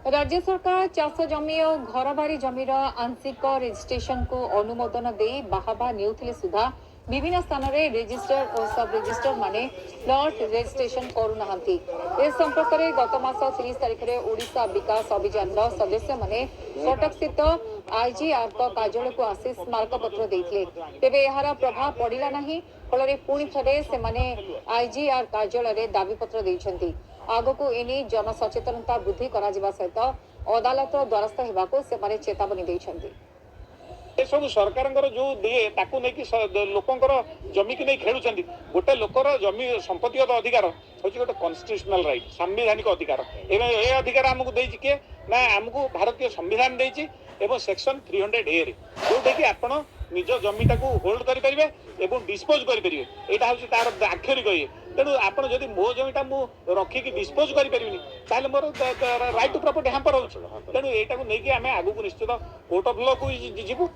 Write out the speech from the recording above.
राज्य सरकार चाष जमी और घर बारी जमीर आंशिक रेजिस्ट्रेशन को अनुमोदन दे बाहाबा नेउथिले सुधा विभिन्न स्थान में रेजिस्टर और सब रेजिस्टर माने प्लॉट रेजिस्ट्रेशन करूनाहांती। ए संपर्क में गत मास 30 तारिख में ओडिशा विकास अभियान सदस्य माने कटक स्थित आईजीआर कार्यालय को आसी स्मारकपत्र देते तेज यार प्रभाव पड़ा ना फल पुणी थे से आईजीआर कार्यालय दाबीपत्र देते आगको एने जनसचेतनता वृद्धि करा सहित अदालत द्वारस्थ होगा से चेतावनी देते। सब सरकार जो दिए ताकू नहीं लोकंर जमी की नहीं खेलुं गोटे लोकर जमी संपत्तिगत अधिकार हूँ गोटे कन्स्टिट्यूशनल राइट संवैधानिक अधिकार एवं ये अधिकार आमको देछि किए ना आमको भारतीय संविधान देछि एवं सेक्शन 300A रे जोटा कि आपण निज जमीटा को होल्ड करें एवं डिस्पोज करें यहाँ हूँ तार आक्षरिक ये तेणु आपड़ जब मो जमीटा मुझे रखिकी डिस्पोज करें मोर राइट टू प्रॉपर्टी हैम्पर हो तेणु यहाँ नहीं आगे आगू निश्चित कोर्ट ऑफ लॉ को जीवु।